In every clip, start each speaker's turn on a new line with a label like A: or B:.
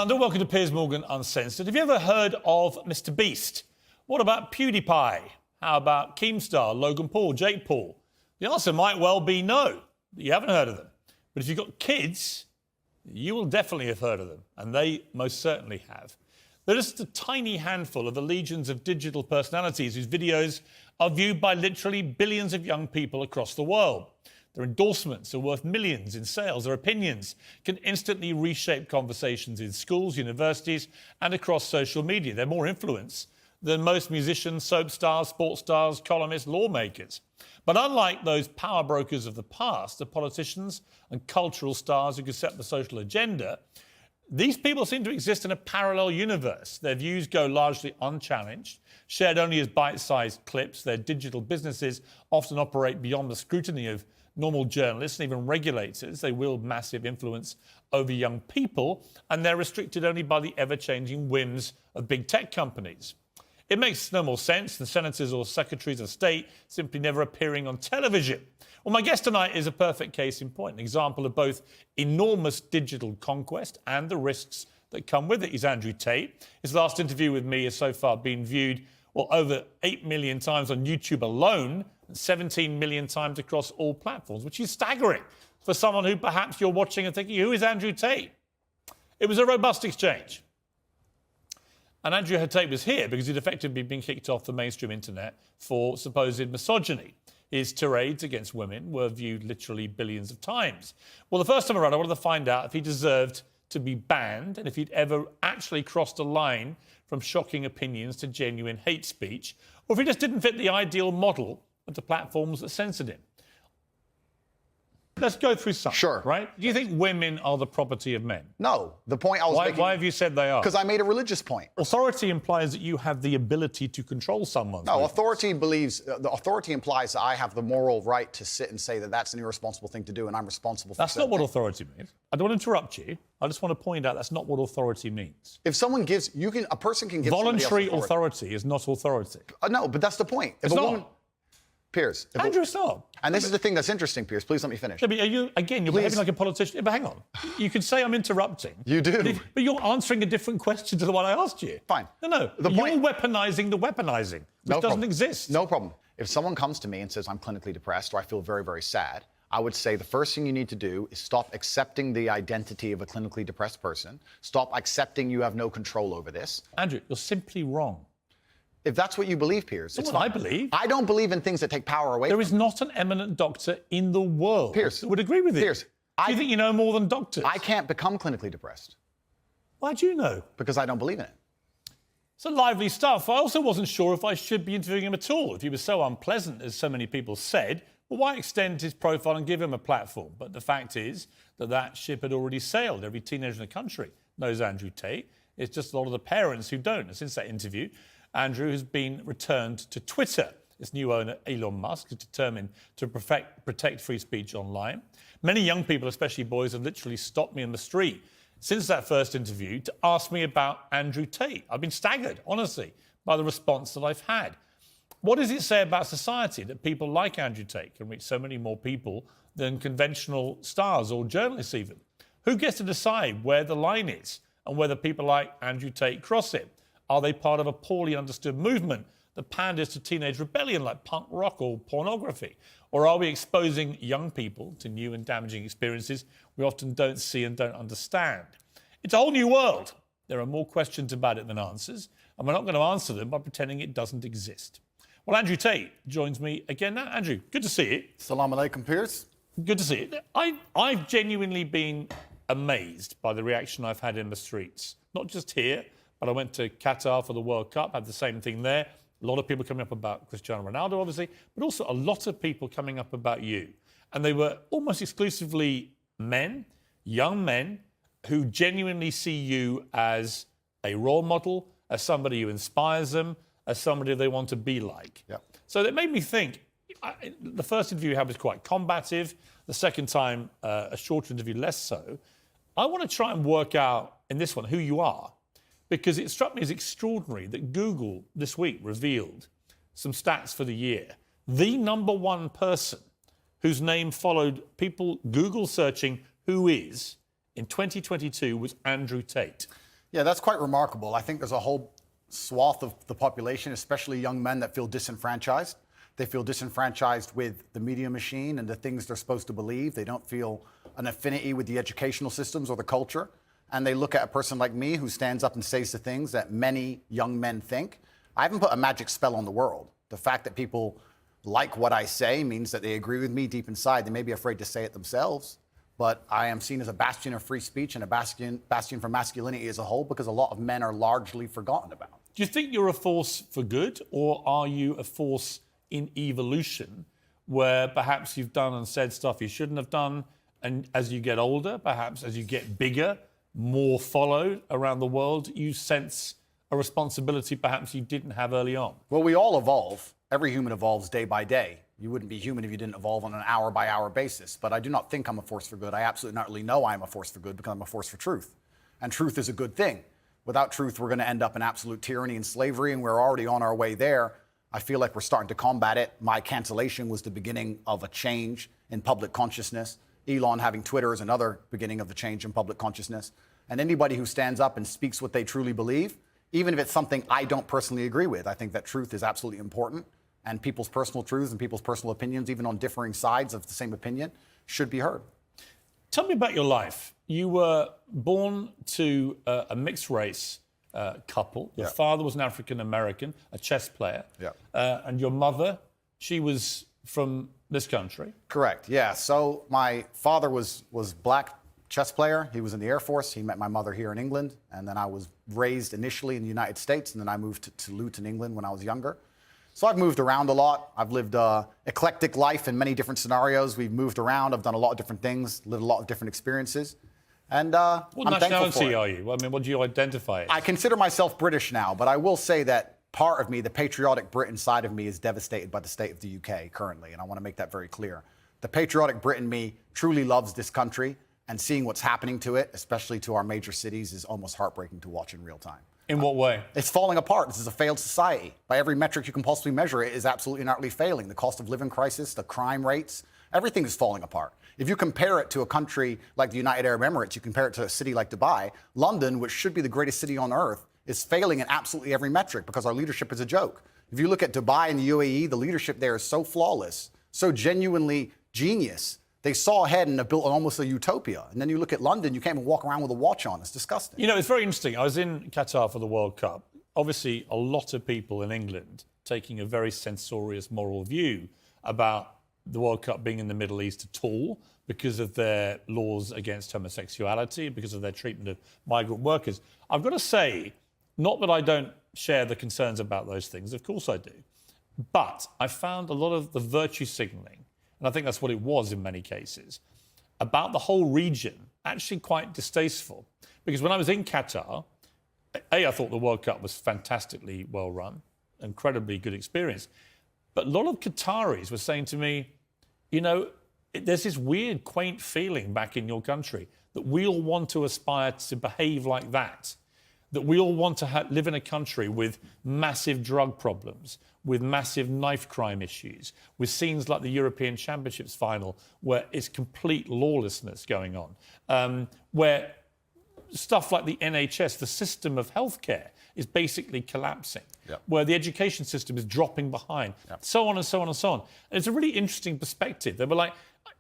A: London, welcome to Piers Morgan Uncensored. Have you ever heard of Mr. Beast? What about PewDiePie? How about Keemstar, Logan Paul, Jake Paul? The answer might well be no, that you haven't heard of them. But if you've got kids, you will definitely have heard of them, and they most certainly have. They're just a tiny handful of the legions of digital personalities whose videos are viewed by literally billions of young people across the world. Their endorsements are worth millions in sales. Their opinions can instantly reshape conversations in schools, universities, and across social media. They're more influence than most musicians, soap stars, sports stars, columnists, lawmakers. But unlike those power brokers of the past, the politicians and cultural stars who could set the social agenda, these people seem to exist in a parallel universe. Their views go largely unchallenged, shared only as bite-sized clips. Their digital businesses often operate beyond the scrutiny of normal journalists and even regulators. They wield massive influence over young people, and they're restricted only by the ever-changing whims of big tech companies. It makes no more sense than senators or secretaries of state simply never appearing on television. Well, my guest tonight is a perfect case in point, an example of both enormous digital conquest and the risks that come with it. He's Andrew Tate. His last interview with me has so far been viewed, over 8 million times on YouTube alone, 17 million times across all platforms, which is staggering for someone who perhaps you're watching and thinking, who is Andrew Tate? It was a robust exchange. And Andrew Tate was here because he'd effectively been kicked off the mainstream internet for supposed misogyny. His tirades against women were viewed literally billions of times. Well, the first time around, I wanted to find out if he deserved to be banned and if he'd ever actually crossed a line from shocking opinions to genuine hate speech, or if he just didn't fit the ideal model of the platforms that censored him. Let's go through some.
B: Sure.
A: Right? Do you think women are the property of men?
B: No. The point I was making...
A: Why have you said they are?
B: Because I made a religious point.
A: Authority implies that you have the ability to control someone.
B: No, authority implies that I have the moral right to sit and say that that's an irresponsible thing to do and I'm responsible for
A: That's not what authority means. I don't want to interrupt you. I just want to point out that's not what authority means.
B: If someone gives... a person can give
A: voluntary authority is not authority.
B: No, but that's the point.
A: It's not.
B: Piers.
A: Andrew, stop.
B: And this is the thing that's interesting, Piers. Please let me finish.
A: Yeah, but you're behaving like a politician. But hang on. You could say I'm interrupting.
B: You do.
A: But you're answering a different question to the one I asked you.
B: Fine.
A: No. You're weaponising the weaponising, which doesn't exist.
B: No problem. If someone comes to me and says I'm clinically depressed or I feel very, very sad, I would say the first thing you need to do is stop accepting the identity of a clinically depressed person. Stop accepting you have no control over this.
A: Andrew, you're simply wrong.
B: If that's what you believe, Piers,
A: it's what I believe.
B: I don't believe in things that take power away.
A: There is not an eminent doctor in the world
B: Piers,
A: that would agree with you.
B: Piers,
A: do you think you know more than doctors?
B: I can't become clinically depressed.
A: Why do you know?
B: Because I don't believe in it.
A: It's a lively stuff. I also wasn't sure if I should be interviewing him at all. If he was so unpleasant, as so many people said, well, why extend his profile and give him a platform? But the fact is that ship had already sailed. Every teenager in the country knows Andrew Tate. It's just a lot of the parents who don't. And since that interview, Andrew has been returned to Twitter. Its new owner, Elon Musk, is determined to protect free speech online. Many young people, especially boys, have literally stopped me in the street since that first interview to ask me about Andrew Tate. I've been staggered, honestly, by the response that I've had. What does it say about society that people like Andrew Tate can reach so many more people than conventional stars or journalists even? Who gets to decide where the line is and whether people like Andrew Tate cross it? Are they part of a poorly understood movement that panders to teenage rebellion like punk rock or pornography? Or are we exposing young people to new and damaging experiences we often don't see and don't understand? It's a whole new world. There are more questions about it than answers, and we're not going to answer them by pretending it doesn't exist. Well, Andrew Tate joins me again now. Andrew, good to see you.
C: Assalamu alaikum, Piers.
A: Good to see you. I've genuinely been amazed by the reaction I've had in the streets, not just here, but I went to Qatar for the World Cup, had the same thing there. A lot of people coming up about Cristiano Ronaldo, obviously, but also a lot of people coming up about you. And they were almost exclusively men, young men, who genuinely see you as a role model, as somebody who inspires them, as somebody they want to be like.
B: Yep.
A: So it made me think. The first interview you had was quite combative. The second time, a shorter interview, less so. I want to try and work out, in this one, who you are. Because it struck me as extraordinary that Google this week revealed some stats for the year. The #1 person whose name followed people Google searching who is in 2022 was Andrew Tate.
B: Yeah, that's quite remarkable. I think there's a whole swath of the population, especially young men, that feel disenfranchised. They feel disenfranchised with the media machine and the things they're supposed to believe. They don't feel an affinity with the educational systems or the culture. And they look at a person like me who stands up and says the things that many young men think. I haven't put a magic spell on the world. The fact that people like what I say means that they agree with me deep inside. They may be afraid to say it themselves, but I am seen as a bastion of free speech and a bastion for masculinity as a whole, because a lot of men are largely forgotten about.
A: Do you think you're a force for good, or are you a force in evolution where perhaps you've done and said stuff you shouldn't have done, and as you get older, perhaps as you get bigger, more followed around the world, you sense a responsibility perhaps you didn't have early on?
B: Well, we all evolve. Every human evolves day by day. You wouldn't be human if you didn't evolve on an hour-by-hour basis. But I do not think I'm a force for good. I absolutely not really know I'm a force for good, because I'm a force for truth. And truth is a good thing. Without truth, we're going to end up in absolute tyranny and slavery, and we're already on our way there. I feel like we're starting to combat it. My cancellation was the beginning of a change in public consciousness. Elon having Twitter is another beginning of the change in public consciousness. And anybody who stands up and speaks what they truly believe, even if it's something I don't personally agree with, I think that truth is absolutely important. And people's personal truths and people's personal opinions, even on differing sides of the same opinion, should be heard.
A: Tell me about your life. You were born to a mixed race couple. Your father was an African American, a chess player. And your mother, she was from this country.
B: Correct, yeah. So my father was black chess player. He was in the Air Force. He met my mother here in England. And then I was raised initially in the United States. And then I moved to Luton, England when I was younger. So I've moved around a lot. I've lived an eclectic life in many different scenarios. We've moved around. I've done a lot of different things, lived a lot of different experiences. And
A: what
B: I'm thankful for
A: nationality
B: it.
A: are you? I mean, what do you identify as?
B: I consider myself British now, but I will say that part of me, the patriotic Brit inside of me, is devastated by the state of the UK currently, and I want to make that very clear. The patriotic Brit in me truly loves this country, and seeing what's happening to it, especially to our major cities, is almost heartbreaking to watch in real time.
A: In what way?
B: It's falling apart. This is a failed society. By every metric you can possibly measure, it is absolutely and utterly failing. The cost of living crisis, the crime rates, everything is falling apart. If you compare it to a country like the United Arab Emirates, you compare it to a city like Dubai, London, which should be the greatest city on earth, is failing in absolutely every metric because our leadership is a joke. If you look at Dubai and the UAE, the leadership there is so flawless, so genuinely genius. They saw ahead and have built almost a utopia. And then you look at London, you can't even walk around with a watch on. It's disgusting.
A: You know, it's very interesting. I was in Qatar for the World Cup. Obviously, a lot of people in England taking a very censorious moral view about the World Cup being in the Middle East at all because of their laws against homosexuality, because of their treatment of migrant workers. I've got to say, not that I don't share the concerns about those things, of course I do, but I found a lot of the virtue signalling, and I think that's what it was in many cases, about the whole region actually quite distasteful. Because when I was in Qatar, I thought the World Cup was fantastically well run, incredibly good experience. But a lot of Qataris were saying to me, you know, there's this weird, quaint feeling back in your country that we all want to aspire to behave like that we all want to live in a country with massive drug problems, with massive knife crime issues, with scenes like the European Championships final where it's complete lawlessness going on, where stuff like the NHS, the system of healthcare, is basically collapsing, where the education system is dropping behind, so on and so on and so on. And it's a really interesting perspective. They were like,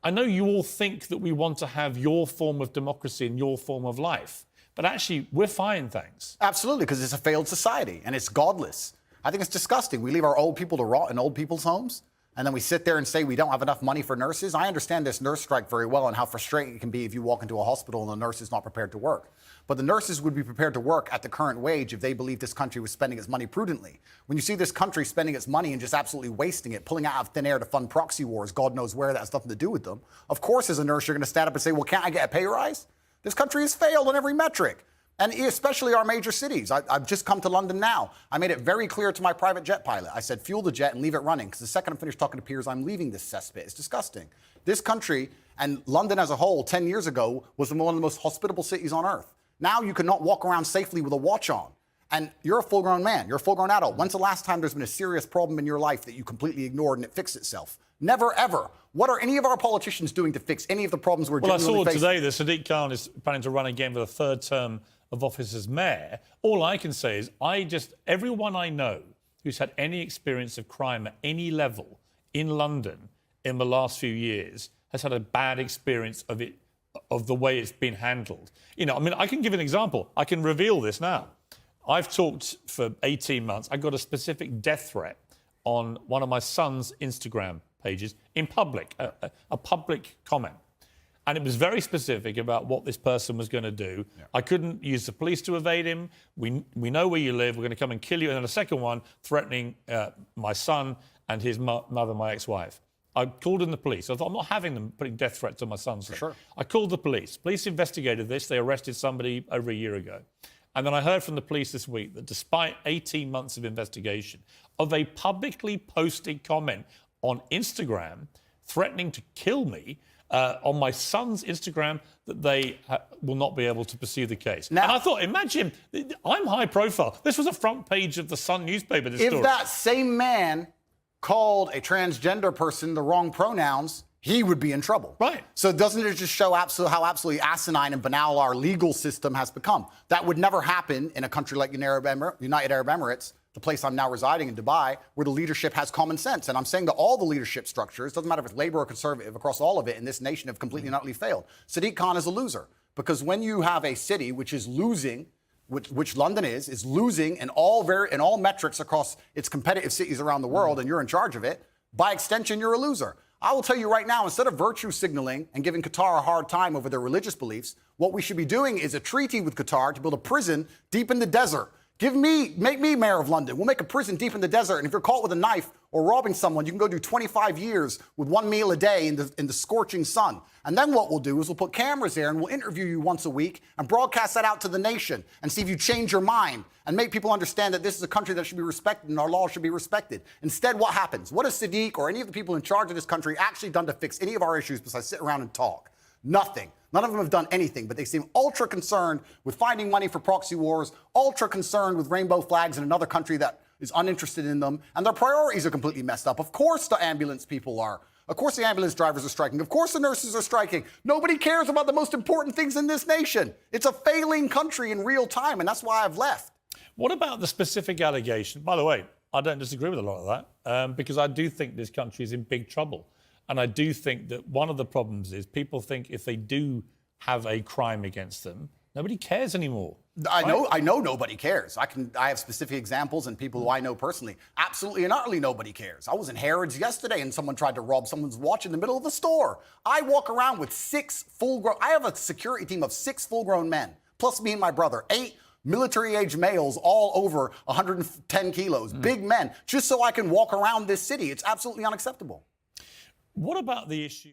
A: I know you all think that we want to have your form of democracy and your form of life, but actually, we're fine, thanks.
B: Absolutely, because it's a failed society and it's godless. I think it's disgusting. We leave our old people to rot in old people's homes, and then we sit there and say we don't have enough money for nurses. I understand this nurse strike very well and how frustrating it can be if you walk into a hospital and the nurse is not prepared to work. But the nurses would be prepared to work at the current wage if they believed this country was spending its money prudently. When you see this country spending its money and just absolutely wasting it, pulling it out of thin air to fund proxy wars, God knows where, that has nothing to do with them. Of course, as a nurse, you're going to stand up and say, well, can't I get a pay rise? This country has failed on every metric. And especially our major cities. I've just come to London now. I made it very clear to my private jet pilot. I said, fuel the jet and leave it running, because the second I'm finished talking to peers, I'm leaving this cesspit. It's disgusting. This country, and London as a whole, 10 years ago, was one of the most hospitable cities on earth. Now you cannot walk around safely with a watch on. And you're a full-grown man. You're a full-grown adult. When's the last time there's been a serious problem in your life that you completely ignored and it fixed itself? Never, ever. What are any of our politicians doing to fix any of the problems we're genuinely facing?
A: Well, I saw today that Sadiq Khan is planning to run again for the third term of office as mayor, all I can say is everyone I know who's had any experience of crime at any level in London in the last few years has had a bad experience of the way it's been handled. You know, I mean, I can give an example. I can reveal this now. I've talked for 18 months. I got a specific death threat on one of my son's Instagram pages in public, a public comment. And it was very specific about what this person was going to do. Yeah. I couldn't use the police to evade him. We know where you live. We're going to come and kill you. And then a second one threatening my son and his mother, my ex-wife. I called in the police. I thought, I'm not having them putting death threats on my son's thing.
B: Sure.
A: I called the police. Police investigated this. They arrested somebody over a year ago. And then I heard from the police this week that despite 18 months of investigation, of a publicly posted comment on Instagram threatening to kill me, on my son's Instagram, that they will not be able to pursue the case. Now, and I thought, imagine, I'm high profile. This was a front page of the Sun newspaper, this story.
C: If that same man called a transgender person the wrong pronouns, he would be in trouble.
A: Right.
C: So doesn't it just show how absolutely asinine and banal our legal system has become? That would never happen in a country like United Arab Emirates, the place I'm now residing in, Dubai, where the leadership has common sense. And I'm saying that all the leadership structures, doesn't matter if it's Labour or Conservative, across all of it in this nation have completely and utterly failed. Sadiq Khan is a loser. Because when you have a city which is losing, which London is losing in all metrics across its competitive cities around the world, and you're in charge of it, by extension, you're a loser. I will tell you right now, instead of virtue signaling and giving Qatar a hard time over their religious beliefs, what we should be doing is a treaty with Qatar to build a prison deep in the desert. Make me mayor of London. We'll make a prison deep in the desert, and if you're caught with a knife or robbing someone, you can go do 25 years with one meal a day in the scorching sun. And then what we'll do is we'll put cameras there and we'll interview you once a week and broadcast that out to the nation and see if you change your mind and make people understand that this is a country that should be respected and our laws should be respected. Instead, what happens? What has Sadiq or any of the people in charge of this country actually done to fix any of our issues besides sit around and talk? Nothing. None of them have done anything, but they seem ultra concerned with finding money for proxy wars, ultra concerned with rainbow flags in another country that is uninterested in them, and their priorities are completely messed up. Of course the ambulance people are. Of course the ambulance drivers are striking. Of course the nurses are striking. Nobody cares about the most important things in this nation. It's a failing country in real time, and that's why I've left.
A: What about the specific allegation? By the way, I don't disagree with a lot of that, because I do think this country is in big trouble. And I do think that one of the problems is people think if they do have a crime against them, nobody cares anymore.
C: I know nobody cares. I have specific examples and people who I know personally. Absolutely and utterly nobody cares. I was in Harrods yesterday and someone tried to rob someone's watch in the middle of the store. I walk around with I have a security team of 6 full-grown men, plus me and my brother, 8 military-age males, all over 110 kilos, big men, just so I can walk around this city. It's absolutely unacceptable.
A: What about the issue?